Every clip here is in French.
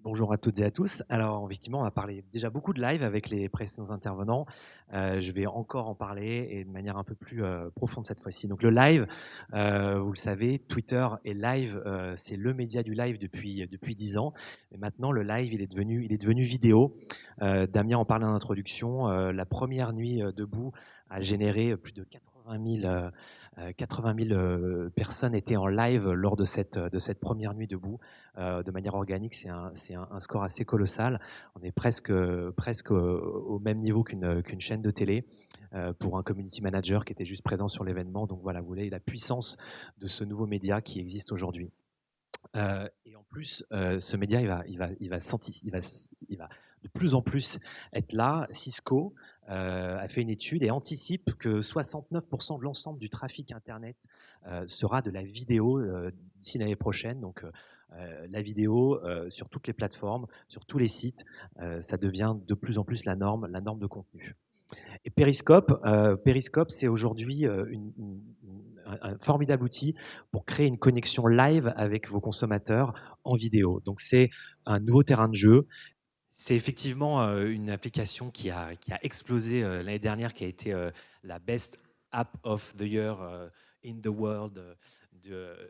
Bonjour à toutes et à tous. Alors, effectivement, on a parlé déjà beaucoup de live avec les précédents intervenants. Je vais encore en parler et de manière un peu plus profonde cette fois-ci. Donc, le live, vous le savez, Twitter et live, c'est le média du live depuis 10 ans. Et maintenant, le live, il est devenu vidéo. Damien en parlait en introduction. La première nuit debout a généré plus de 80 000 personnes étaient en live lors de cette première nuit debout de manière organique. C'est un score assez colossal. On est presque au même niveau qu'une chaîne de télé pour un community manager qui était juste présent sur l'événement. Donc voilà, vous voyez la puissance de ce nouveau média qui existe aujourd'hui. Et en plus, ce média, il va de plus en plus être là. Cisco a fait une étude et anticipe que 69% de l'ensemble du trafic Internet sera de la vidéo d'ici l'année prochaine. Donc, la vidéo sur toutes les plateformes, sur tous les sites, ça devient de plus en plus la norme de contenu. Et Periscope, c'est aujourd'hui un formidable outil pour créer une connexion live avec vos consommateurs en vidéo. Donc c'est un nouveau terrain de jeu. C'est effectivement une application qui a explosé l'année dernière, qui a été la Best App of the Year in the world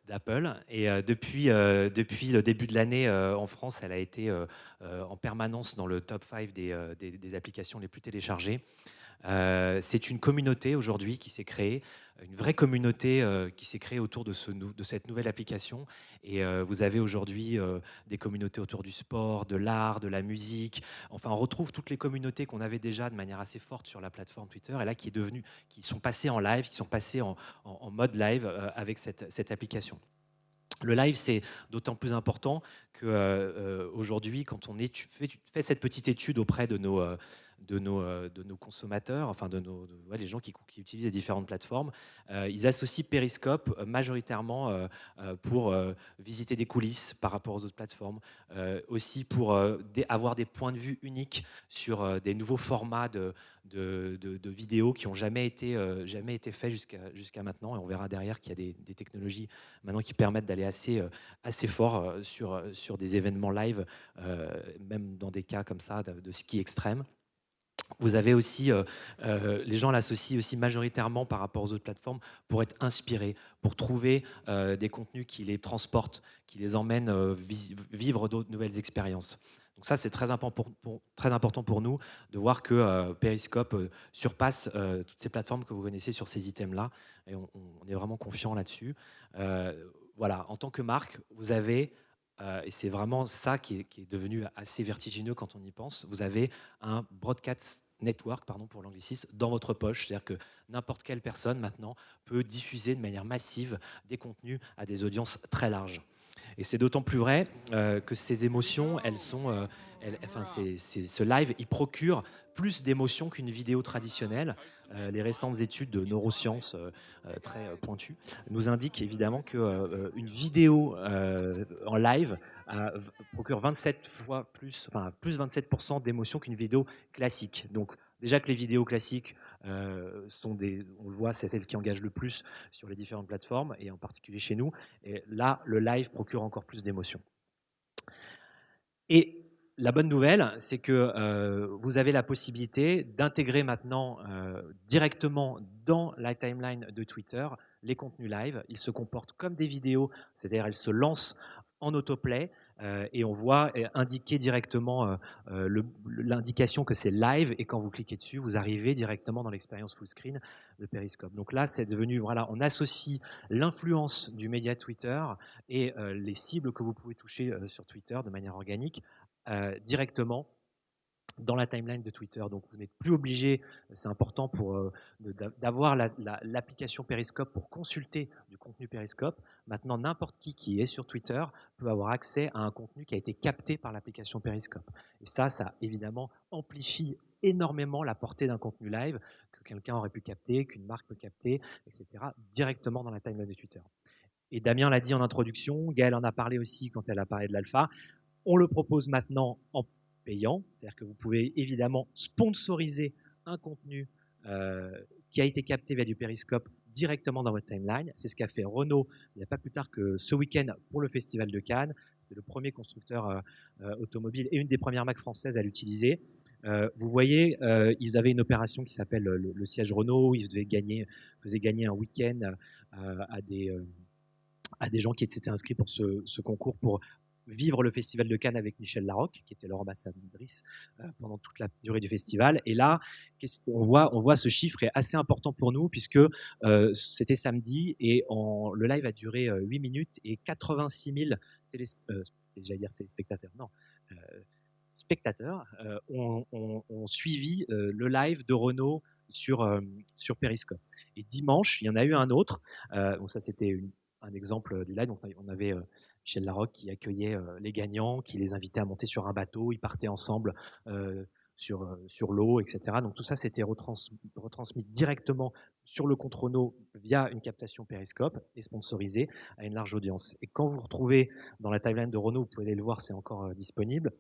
d'Apple. Et depuis le début de l'année en France, elle a été en permanence dans le top 5 des applications les plus téléchargées. C'est une communauté aujourd'hui qui s'est créée, une vraie communauté qui s'est créée autour de cette nouvelle application. Et vous avez aujourd'hui des communautés autour du sport, de l'art, de la musique. Enfin, on retrouve toutes les communautés qu'on avait déjà de manière assez forte sur la plateforme Twitter, et là qui sont passées en live, qui sont passées en mode live avec cette application. Le live, c'est d'autant plus important qu'aujourd'hui, quand on fait cette petite étude auprès de nos consommateurs, enfin les gens qui utilisent les différentes plateformes, ils associent Periscope majoritairement pour visiter des coulisses par rapport aux autres plateformes, aussi pour avoir des points de vue uniques sur des nouveaux formats de vidéos qui n'ont jamais été faits jusqu'à maintenant. Et on verra derrière qu'il y a des technologies maintenant qui permettent d'aller assez fort sur des événements live, même dans des cas comme ça de ski extrême. Vous avez aussi, les gens l'associent aussi majoritairement par rapport aux autres plateformes pour être inspirés, pour trouver des contenus qui les transportent, qui les emmènent vivre d'autres nouvelles expériences. Donc ça, c'est très important pour nous de voir que Periscope surpasse toutes ces plateformes que vous connaissez sur ces items-là. Et on est vraiment confiant là-dessus. Voilà, en tant que marque, vous avez, et c'est vraiment ça qui est devenu assez vertigineux quand on y pense, vous avez un broadcast network, pardon pour l'anglicisme, dans votre poche. C'est-à-dire que n'importe quelle personne maintenant peut diffuser de manière massive des contenus à des audiences très larges. Et c'est d'autant plus vrai que ces émotions, elles sont, enfin, ce live, il procure plus d'émotions qu'une vidéo traditionnelle. Les récentes études de neurosciences très pointues nous indiquent évidemment qu'une vidéo en live procure 27 fois plus, enfin plus 27% d'émotions qu'une vidéo classique. Donc déjà que les vidéos classiques on le voit, c'est celles qui engagent le plus sur les différentes plateformes et en particulier chez nous. Et là, le live procure encore plus d'émotions. Et la bonne nouvelle, c'est que vous avez la possibilité d'intégrer maintenant directement dans la timeline de Twitter les contenus live. Ils se comportent comme des vidéos, c'est-à-dire elles se lancent en autoplay et on voit indiquer directement l'indication que c'est live, et quand vous cliquez dessus, vous arrivez directement dans l'expérience full screen de Periscope. Donc là, c'est devenu, voilà, on associe l'influence du média Twitter et les cibles que vous pouvez toucher sur Twitter de manière organique directement dans la timeline de Twitter. Donc vous n'êtes plus obligé, c'est important d'avoir l'application Periscope pour consulter du contenu Periscope. Maintenant, n'importe qui est sur Twitter peut avoir accès à un contenu qui a été capté par l'application Periscope. Et ça évidemment amplifie énormément la portée d'un contenu live que quelqu'un aurait pu capter, qu'une marque peut capter, etc., directement dans la timeline de Twitter. Et Damien l'a dit en introduction, Gaëlle en a parlé aussi quand elle a parlé de l'alpha. On le propose maintenant en payant, c'est-à-dire que vous pouvez évidemment sponsoriser un contenu qui a été capté via du Periscope directement dans votre timeline. C'est ce qu'a fait Renault il n'y a pas plus tard que ce week-end pour le Festival de Cannes. c'était le premier constructeur automobile et une des premières marques françaises à l'utiliser. Vous voyez, ils avaient une opération qui s'appelle le siège Renault. Ils faisaient gagner un week-end à des gens qui s'étaient inscrits pour ce concours pour vivre le festival de Cannes avec Michel Larocque, qui était leur ambassadrice pendant toute la durée du festival. Et là, on voit ce chiffre est assez important pour nous puisque c'était samedi et le live a duré 8 minutes et 86 000 j'allais dire téléspectateurs, non, spectateurs ont suivi le live de Renault sur Periscope. Et dimanche, il y en a eu un autre. Donc ça, c'était un exemple du live. Donc, on avait Michel Larocque qui accueillait les gagnants, qui les invitait à monter sur un bateau. Ils partaient ensemble sur l'eau, etc. Donc tout ça, c'était retransmis directement sur le compte Renault via une captation Periscope et sponsorisé à une large audience. Et quand vous retrouvez dans la timeline de Renault, vous pouvez aller le voir, c'est encore disponible.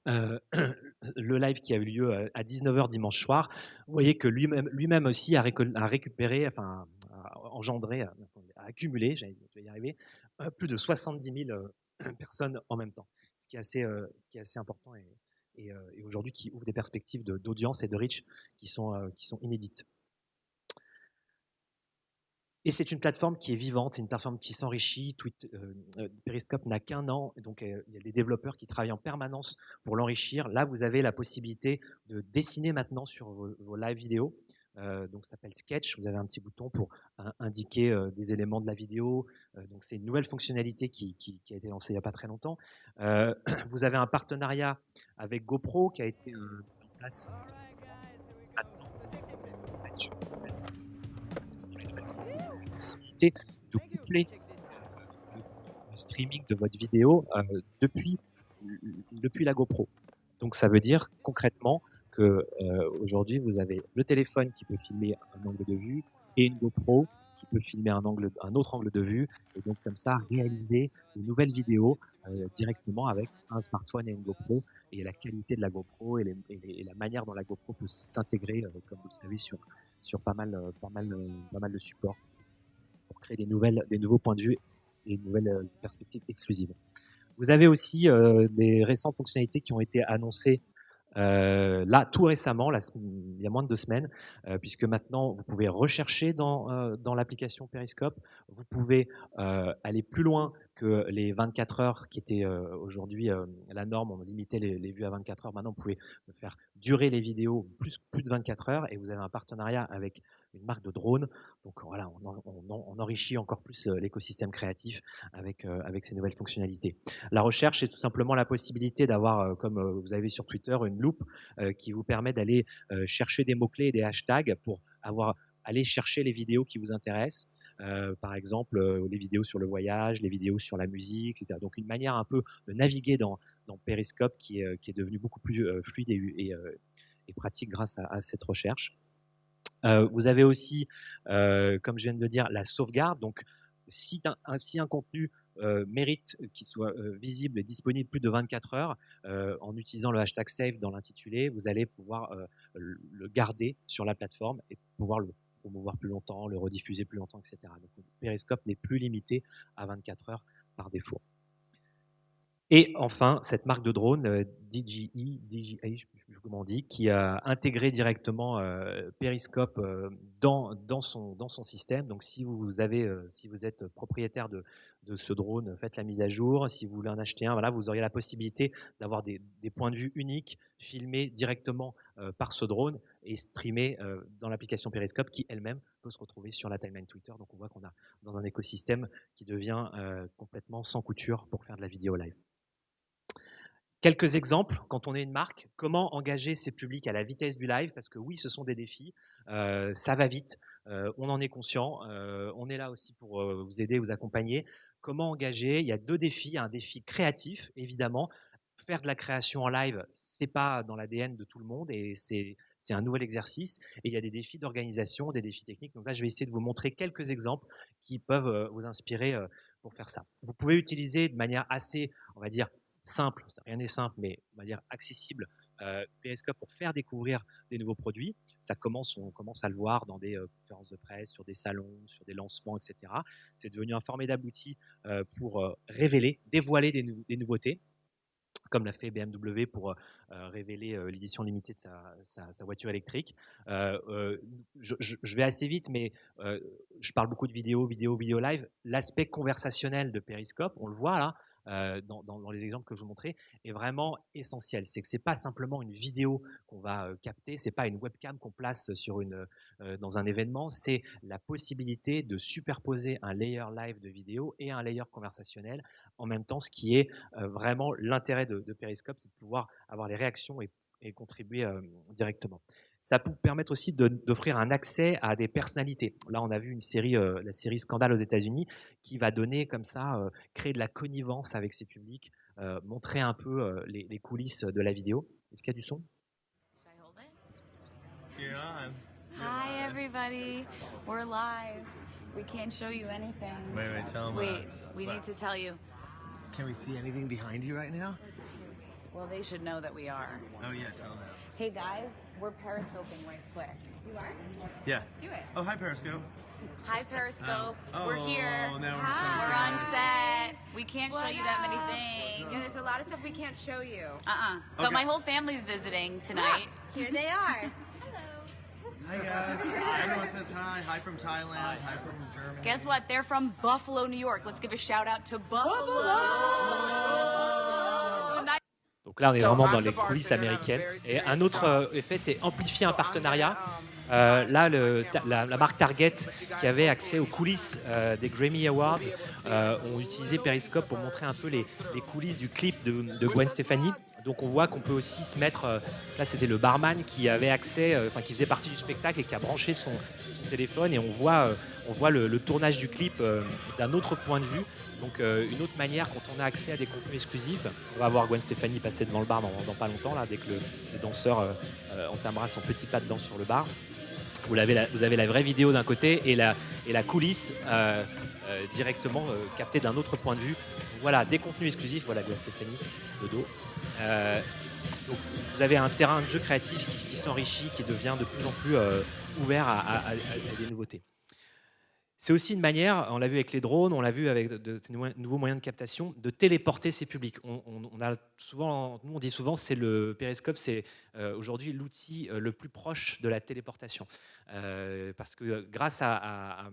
Le live qui a eu lieu à 19h dimanche soir, vous voyez que lui-même aussi a récupéré, enfin, a engendré, a accumulé, je vais y arriver, plus de 70 000 personnes en même temps, ce qui est assez important et aujourd'hui qui ouvre des perspectives d'audience et de reach qui sont inédites. Et c'est une plateforme qui est vivante, c'est une plateforme qui s'enrichit. Periscope n'a qu'1 an, donc il y a des développeurs qui travaillent en permanence pour l'enrichir. Là, vous avez la possibilité de dessiner maintenant sur vos live vidéo. Donc, ça s'appelle Sketch. Vous avez un petit bouton pour indiquer des éléments de la vidéo. Donc, c'est une nouvelle fonctionnalité qui a été lancée il n'y a pas très longtemps. Vous avez un partenariat avec GoPro qui a été mis en place maintenant. Possibilité de coupler le streaming de votre vidéo depuis la GoPro. Donc ça veut dire concrètement que aujourd'hui vous avez le téléphone qui peut filmer un angle de vue et une GoPro qui peut filmer un autre angle de vue et donc comme ça réaliser des nouvelles vidéos directement avec un smartphone et une GoPro et la qualité de la GoPro et la manière dont la GoPro peut s'intégrer comme vous le savez sur pas mal de supports pour créer des nouveaux points de vue et de nouvelles perspectives exclusives. Vous avez aussi des récentes fonctionnalités qui ont été annoncées là tout récemment, il y a moins de 2 semaines, puisque maintenant vous pouvez rechercher dans l'application Periscope. Vous pouvez aller plus loin que les 24 heures qui étaient aujourd'hui la norme. On limitait les vues à 24 heures. Maintenant, vous pouvez faire durer les vidéos plus de 24 heures et vous avez un partenariat avec une marque de drone. Donc voilà, on enrichit encore plus l'écosystème créatif avec ces nouvelles fonctionnalités. La recherche, c'est tout simplement la possibilité d'avoir, comme vous avez sur Twitter, une loupe qui vous permet d'aller chercher des mots-clés et des hashtags pour aller chercher les vidéos qui vous intéressent. Par exemple, les vidéos sur le voyage, les vidéos sur la musique, etc. Donc une manière un peu de naviguer dans Periscope qui est devenu beaucoup plus fluide et pratique grâce à cette recherche. Vous avez aussi, comme je viens de le dire, la sauvegarde. Donc, si un contenu mérite qu'il soit visible et disponible plus de 24 heures, en utilisant le hashtag save dans l'intitulé, vous allez pouvoir le garder sur la plateforme et pouvoir le promouvoir plus longtemps, le rediffuser plus longtemps, etc. Donc, Periscope n'est plus limité à 24 heures par défaut. Et enfin, cette marque de drone, DJI, je ne sais plus comment on dit, qui a intégré directement Periscope dans son système. Donc, si vous êtes propriétaire de ce drone, faites la mise à jour. Si vous voulez en acheter un, voilà, vous auriez la possibilité d'avoir des points de vue uniques filmés directement par ce drone et streamés dans l'application Periscope qui elle-même peut se retrouver sur la timeline Twitter. Donc, on voit qu'on a dans un écosystème qui devient complètement sans couture pour faire de la vidéo live. Quelques exemples, quand on est une marque, comment engager ses publics à la vitesse du live, parce que oui, ce sont des défis, ça va vite, on en est conscient, on est là aussi pour vous aider, vous accompagner. Comment engager? Il y a 2 défis, un défi créatif, évidemment. Faire de la création en live, c'est pas dans l'ADN de tout le monde et c'est un nouvel exercice. Et il y a des défis d'organisation, des défis techniques. Donc là, je vais essayer de vous montrer quelques exemples qui peuvent vous inspirer pour faire ça. Vous pouvez utiliser de manière assez, on va dire, simple, rien n'est simple, mais on va dire accessible, Periscope pour faire découvrir des nouveaux produits. On commence à le voir dans des conférences de presse, sur des salons, sur des lancements, etc. C'est devenu un formidable outil pour révéler, dévoiler des nouveautés, comme l'a fait BMW pour révéler l'édition limitée de sa voiture électrique. Je vais assez vite, mais je parle beaucoup de vidéo live. L'aspect conversationnel de Periscope, on le voit là, dans les exemples que je vous montrais, est vraiment essentiel. C'est que c'est pas simplement une vidéo qu'on va capter, c'est pas une webcam qu'on place dans un événement, c'est la possibilité de superposer un layer live de vidéo et un layer conversationnel en même temps, ce qui est vraiment l'intérêt de Periscope, c'est de pouvoir avoir les réactions et contribuer directement. Ça peut permettre aussi d'offrir un accès à des personnalités. Là, on a vu la série Scandale aux États-Unis, qui va donner comme ça, créer de la connivence avec ses publics, montrer un peu les coulisses de la vidéo. Est-ce qu'il y a du son? Hi, everybody. We're live. We can't show you anything. Wait, tell them. Wait, we need to tell you. Can we see anything behind you right now? Well, they should know that we are. Oh yeah, tell them. Hey, guys, we're periscoping right quick. You are? Yeah. Let's do it. Oh, hi Periscope. Hi, Periscope. Oh, We're here. now We're on set. We can't show you that many things. Yeah, there's a lot of stuff we can't show you. But Okay. my whole family's visiting tonight. Here they are. Hi guys. Everyone says hi. Hi from Thailand. Hi from Germany. Guess what? They're from Buffalo, New York. Let's give a shout out to Buffalo. Donc là, on est vraiment dans les coulisses américaines. Et un autre effet, c'est amplifier un partenariat. Là, la marque Target, qui avait accès aux coulisses des Grammy Awards, ont utilisé Periscope pour montrer un peu les coulisses du clip de Gwen Stefani. Donc on voit qu'on peut aussi se mettre. Là, c'était le barman qui avait accès, qui faisait partie du spectacle et qui a branché son téléphone. Et on voit le tournage du clip d'un autre point de vue. Donc une autre manière, quand on a accès à des contenus exclusifs, on va voir Gwen Stefani passer devant le bar dans pas longtemps, là, dès que le danseur entamera son petit pas de danse sur le bar. Vous avez la vraie vidéo d'un côté et la coulisse directement captée d'un autre point de vue. Donc, voilà, des contenus exclusifs. Voilà Gwen Stefani, le dos. Donc, vous avez un terrain de jeu créatif qui s'enrichit, qui devient de plus en plus ouvert à des nouveautés. C'est aussi une manière, on l'a vu avec les drones, on l'a vu avec de nouveaux moyens de captation, de téléporter ses publics. On dit souvent que le Periscope, c'est aujourd'hui l'outil le plus proche de la téléportation. Parce que grâce à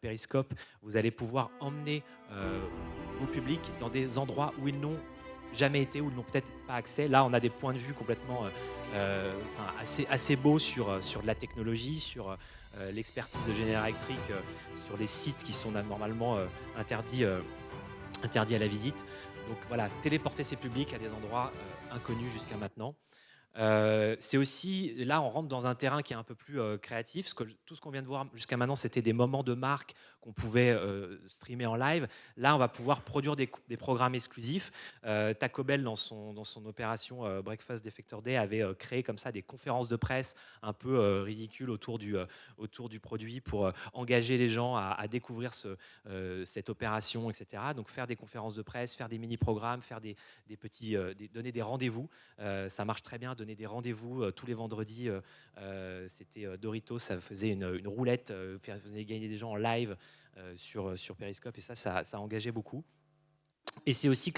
Periscope, vous allez pouvoir emmener vos publics dans des endroits où ils n'ont jamais été, où ils n'ont peut-être pas accès. Là, on a des points de vue complètement assez beaux sur de la technologie, sur l'expertise de General Electric, sur les sites qui sont normalement interdits à la visite. Donc voilà, téléporter ses publics à des endroits inconnus jusqu'à maintenant. C'est aussi, là on rentre dans un terrain qui est un peu plus créatif. Tout ce qu'on vient de voir jusqu'à maintenant, c'était des moments de marque qu'on pouvait streamer en live. Là, on va pouvoir produire des programmes exclusifs. Taco Bell, dans son opération Breakfast Defector Day, avait créé comme ça des conférences de presse un peu ridicules autour du produit pour engager les gens à découvrir cette opération, etc. Donc faire des conférences de presse, faire des mini-programmes, faire donner des rendez-vous. Ça marche très bien, donner des rendez-vous tous les vendredis. C'était Doritos, ça faisait une roulette, faisait gagner des gens en live sur Periscope, et ça a engagé beaucoup. Et c'est aussi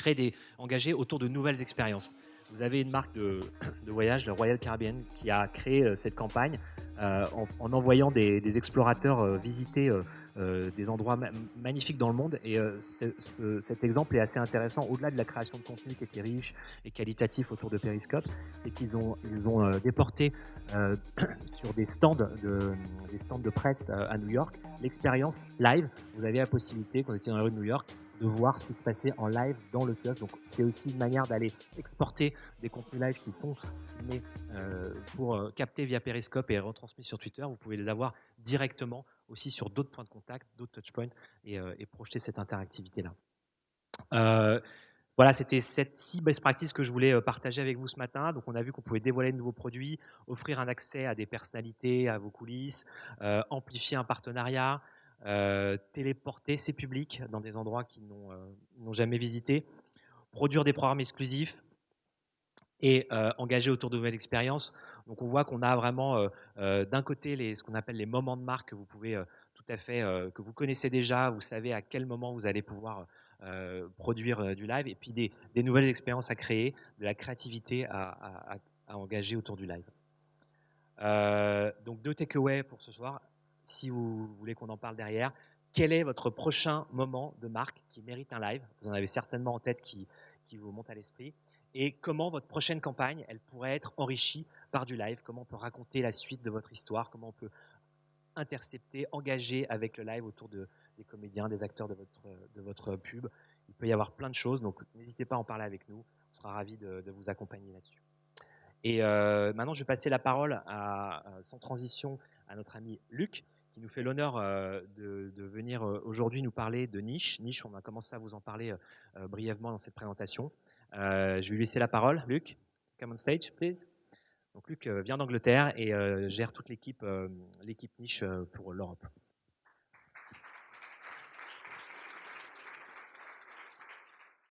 engager autour de nouvelles expériences. Vous avez une marque de voyage, le Royal Caribbean, qui a créé cette campagne en envoyant des explorateurs visiter des endroits magnifiques dans le monde. Et cet exemple est assez intéressant, au-delà de la création de contenu qui était riche et qualitatif autour de Periscope. C'est qu'ils ont déporté sur des stands de presse à New York l'expérience live. Vous avez la possibilité, quand vous étiez dans les rues de New York, de voir ce qui se passait en live dans le kiosque. Donc c'est aussi une manière d'aller exporter des contenus live qui sont filmés pour capter via Periscope et retransmis sur Twitter. Vous pouvez les avoir directement aussi sur d'autres points de contact, d'autres touchpoints, et projeter cette interactivité-là. Voilà, c'était cette 6 best practices que je voulais partager avec vous ce matin. Donc on a vu qu'on pouvait dévoiler de nouveaux produits, offrir un accès à des personnalités, à vos coulisses, amplifier un partenariat, téléporter ses publics dans des endroits qu'ils n'ont jamais visités, produire des programmes exclusifs et engager autour de nouvelles expériences. Donc on voit qu'on a vraiment d'un côté ce qu'on appelle les moments de marque que vous pouvez tout à fait, que vous connaissez déjà, vous savez à quel moment vous allez pouvoir produire du live, et puis des nouvelles expériences à créer, de la créativité à engager autour du live. Donc 2 takeaways pour ce soir, si vous voulez qu'on en parle derrière. Quel est votre prochain moment de marque qui mérite un live? Vous en avez certainement en tête qui vous monte à l'esprit. Et comment votre prochaine campagne, elle pourrait être enrichie par du live? Comment on peut raconter la suite de votre histoire? Comment on peut intercepter, engager avec le live autour des comédiens, des acteurs de votre pub? Il peut y avoir plein de choses, donc n'hésitez pas à en parler avec nous. On sera ravis de vous accompagner là-dessus. Et maintenant, je vais passer la parole sans transition à notre ami Luc, qui nous fait l'honneur de venir aujourd'hui nous parler de Niche. Niche, on a commencé à vous en parler brièvement dans cette présentation. Je vais lui laisser la parole. Luc, come on stage, please. Donc Luc vient d'Angleterre et gère toute l'équipe Niche pour l'Europe.